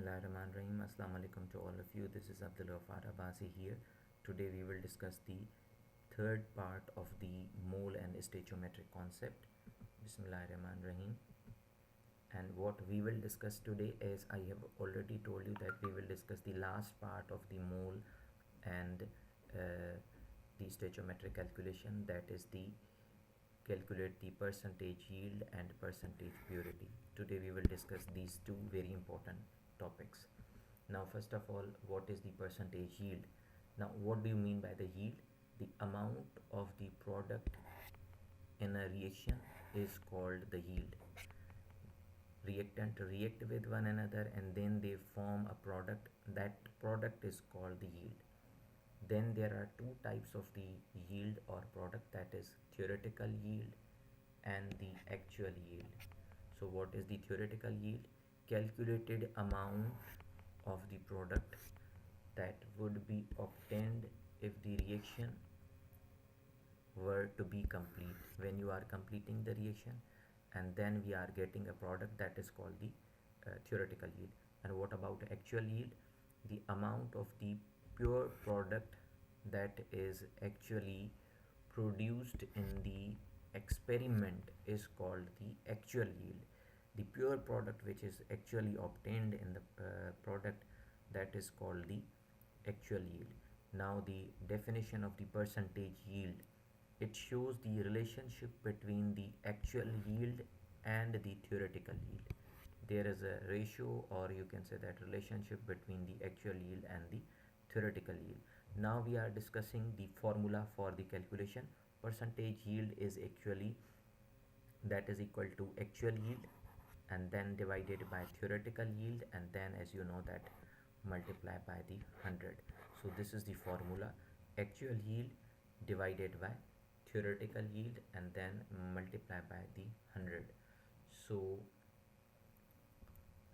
Bismillahirrahmanirrahim. Assalamu alaikum to all of you. This is Abdullah Farabasi here. Today we will discuss the third part of the mole and stoichiometric concept. Bismillahirrahmanirrahim. And what we will discuss today is, I have already told you that we will discuss the last part of the mole and the stoichiometric calculation, that is the calculate the percentage yield and percentage purity. Today we will discuss these two very important topics. Now first of all, what is the percentage yield? Now what do you mean by the yield? The amount of the product in a reaction is called the yield. Reactant react with one another and then they form a product. That product is called the yield. Then there are two types of the yield or product, that is theoretical yield and the actual yield. So what is the theoretical yield? Calculated amount of the product that would be obtained if the reaction were to be complete, when you are completing the reaction, and then we are getting a product, that is called the theoretical yield. And what about actual yield? The amount of the pure product that is actually produced in the experiment is called the actual yield. The pure product which is actually obtained in the product, that is called the actual yield. Now the definition of the percentage yield, it shows the relationship between the actual yield and the theoretical yield. There is a ratio, or you can say that relationship between the actual yield and the theoretical yield. Now we are discussing the formula for the calculation. Percentage yield is actually, that is equal to actual yield and then divided by theoretical yield, and then as you know that multiply by the 100. So this is the formula: actual yield divided by theoretical yield and then multiply by the 100. So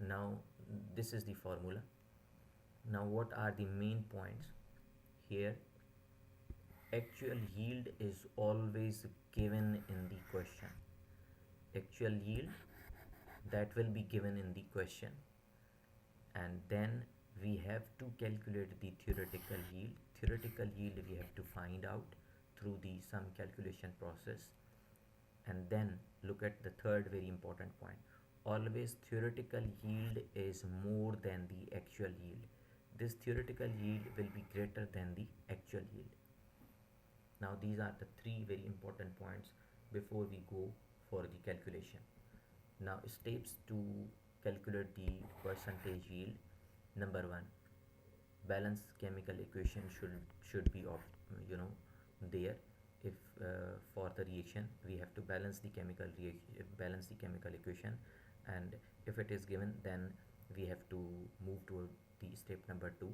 now this is the formula. Now what are the main points here? Actual yield is always given in the question. Actual yield, that will be given in the question, and then we have to calculate the theoretical yield. Theoretical yield we have to find out through the sum calculation process. And then look at the third very important point: always theoretical yield is more than the actual yield. This theoretical yield will be greater than the actual yield. Now these are the three very important points before we go for the calculation. Now steps to calculate the percentage yield. Number one, balance chemical equation should be of there. If for the reaction we have to balance the chemical equation, and if it is given, then we have to move to the step number 2.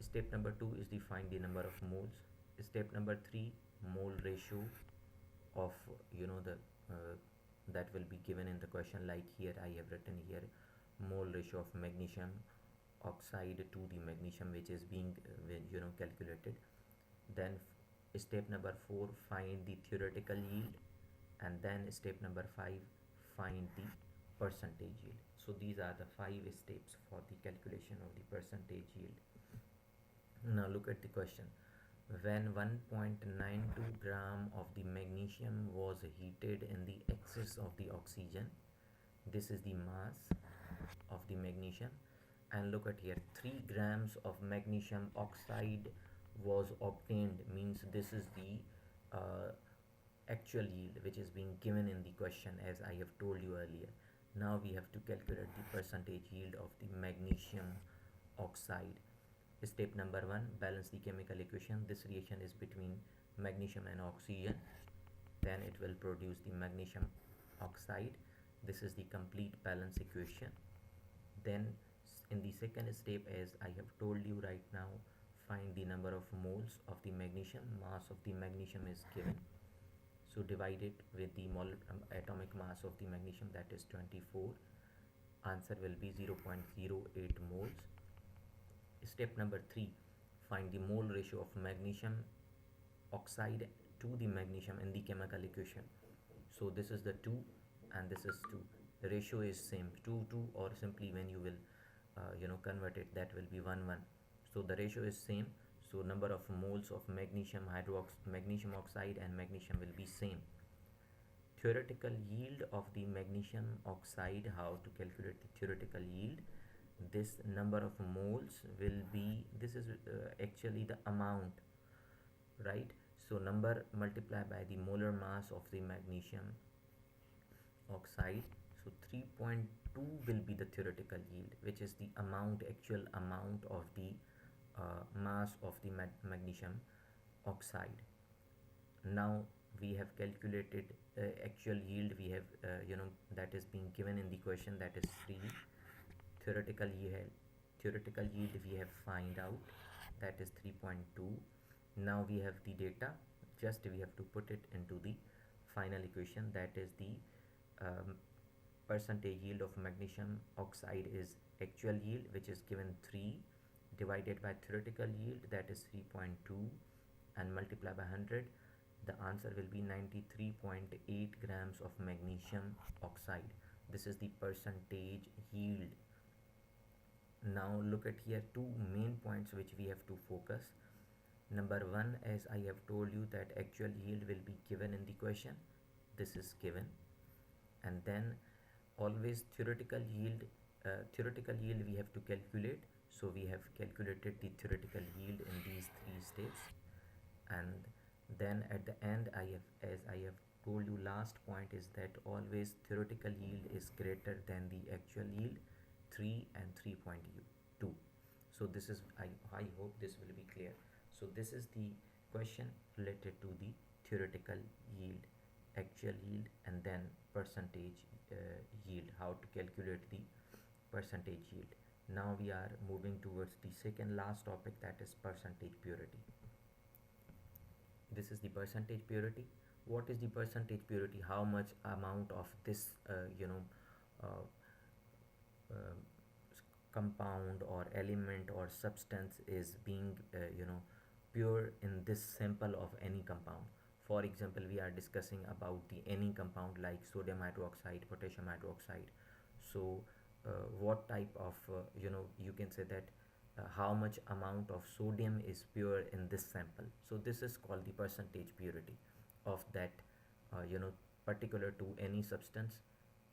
Step number 2 is to find the number of moles. Step number 3, mole ratio of the that will be given in the question. Like here I have written here, mole ratio of magnesium oxide to the magnesium, which is being calculated. Then step number 4, find the theoretical yield, and then step number 5, find the percentage yield. So these are the 5 steps for the calculation of the percentage yield. Now look at the question. When 1.92 gram of the magnesium was heated in the excess of the oxygen, this is the mass of the magnesium, and look at here, 3 grams of magnesium oxide was obtained, means this is the actual yield which is being given in the question, as I have told you earlier. Now we have to calculate the percentage yield of the magnesium oxide. Step number 1, balance the chemical equation. This reaction is between magnesium and oxygen, then it will produce the magnesium oxide. This is the complete balance equation. Then in the second step, as I have told you right now, find the number of moles of the magnesium. Mass of the magnesium is given, so divide it with the atomic mass of the magnesium, that is 24. Answer will be 0.08 moles. Step number 3, find the mole ratio of magnesium oxide to the magnesium in the chemical equation. So this is the 2 and this is 2. The ratio is same, 2 2, or simply when you will convert it, that will be 1 1. So the ratio is same. So number of moles of magnesium oxide and magnesium will be same. Theoretical yield of the magnesium oxide, how to calculate the theoretical yield? This number of moles will be, this is actually the amount, right? So number multiplied by the molar mass of the magnesium oxide. So 3.2 will be the theoretical yield, which is the amount, actual amount of the mass of the magnesium oxide. Now we have calculated actual yield. We have that is being given in the question, that is 3. Theoretical yield we have find out, that is 3.2. Now we have the data, just we have to put it into the final equation, that is the um, percentage yield of magnesium oxide is actual yield, which is given 3, divided by theoretical yield, that is 3.2, and multiply by 100. The answer will be 93.8 grams of magnesium oxide. This is the percentage yield. Now look at here, two main points which we have to focus. Number one, as I have told you, that actual yield will be given in the question. This is given. And then always theoretical yield we have to calculate. So we have calculated the theoretical yield in these 3 steps. And then at the end, as I have told you, last point is that always theoretical yield is greater than the actual yield, 3 and 3.2. So this is, I hope this will be clear. So this is the question related to the theoretical yield, actual yield, and then percentage yield, how to calculate the percentage yield. Now we are moving towards the second last topic, that is percentage purity. This is the percentage purity. What is the percentage purity? How much amount of this uh, uh, compound or element or substance is being pure in this sample of any compound? For example, we are discussing about the any compound like sodium hydroxide, potassium hydroxide. So what type of you can say that how much amount of sodium is pure in this sample. So this is called the percentage purity of that particular to any substance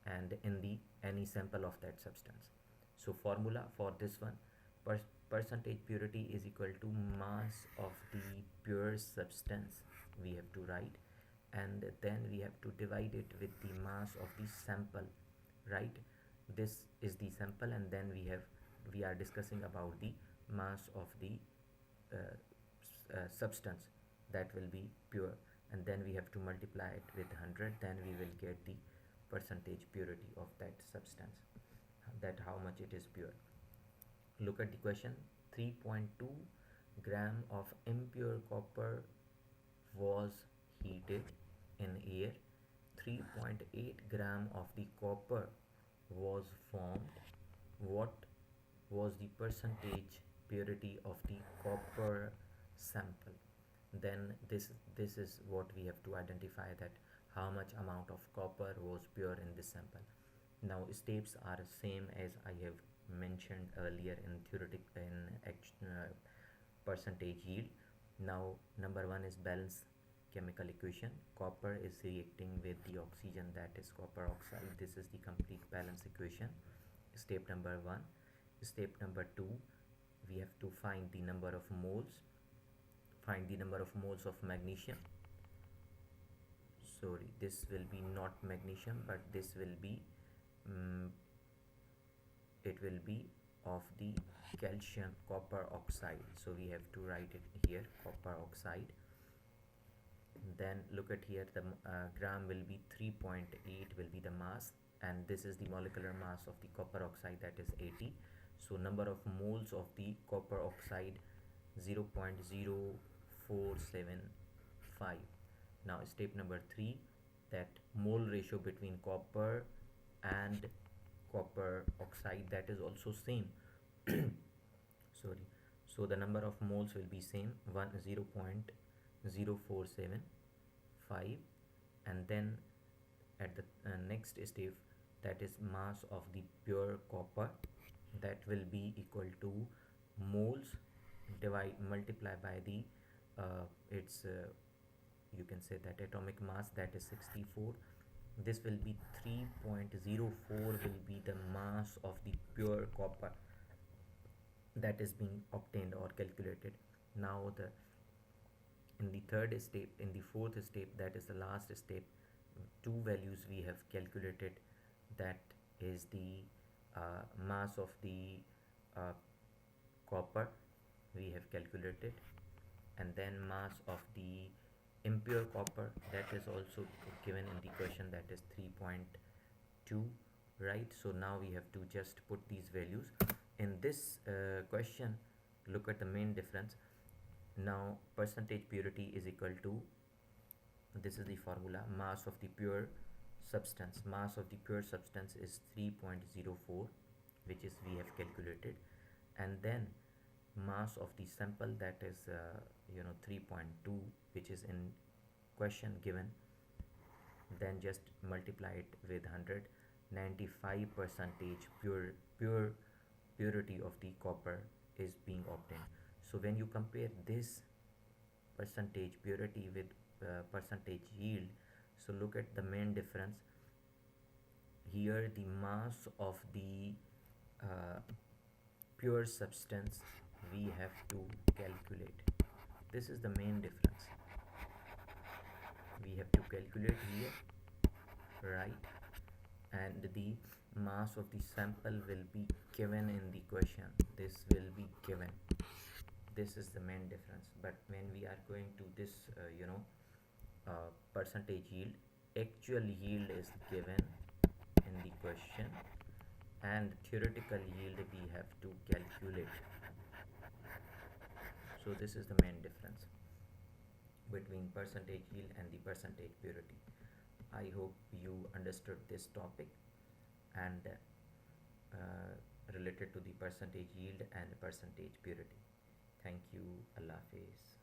and in the any sample of that substance. So formula for this one, percentage purity is equal to mass of the pure substance, we have to write, and then we have to divide it with the mass of the sample, right? This is the sample, and then we are discussing about the mass of the substance that will be pure, and then we have to multiply it with 100, then we will get the percentage purity of that substance, that how much it is pure. Look at the question. 3.2 gram of impure copper was heated in air. 3.8 gram of the copper was formed. What was the percentage purity of the copper sample? Then this is what we have to identify, that how much amount of copper was pure in this sample. Now steps are same as I have mentioned earlier in percentage yield. Now number one is balance chemical equation. Copper is reacting with the oxygen, that is copper oxide. This is the complete balance equation. Step number 1. Step number 2, we have to find the number of moles. Find the number of moles of magnesium. Sorry, this will be not magnesium, but this will be it will be of the calcium copper oxide. So we have to write it here, copper oxide. Then look at here, the gram will be 3.8 will be the mass, and this is the molecular mass of the copper oxide, that is 80. So number of moles of the copper oxide, 0.0475. Now step number 3, that mole ratio between copper and copper oxide, that is also same. Sorry. So the number of moles will be same, 0.0475, and then at the next step, that is mass of the pure copper, that will be equal to moles divide multiply by the its you can say that atomic mass, that is 64. This will be 3.04 will be the mass of the pure copper that is being obtained or calculated. Now the in the third step, in the fourth step, that is the last step, two values we have calculated. That is the mass of the uh, copper we have calculated, and then mass of the impure copper, that is also given in the question, that is 3.2, right? So now we have to just put these values in this question. Look at the main difference. Now percentage purity is equal to, this is the formula, mass of the pure substance. Mass of the pure substance is 3.04, which is we have calculated, and then mass of the sample, that is 3.2, which is in question given. Then just multiply it with 100. 95 percentage purity of the copper is being obtained. So when you compare this percentage purity with percentage yield, so look at the main difference. Here the mass of the uh, pure substance we have to calculate. This is the main difference we have to calculate here, right? And the mass of the sample will be given in the question. This will be given. This is the main difference. But when we are going to this percentage yield, actual yield is given in the question, and theoretical yield we have to calculate. So this is the main difference between percentage yield and the percentage purity. I hope you understood this topic and related to the percentage yield and percentage purity. Thank you. Allah Hafiz.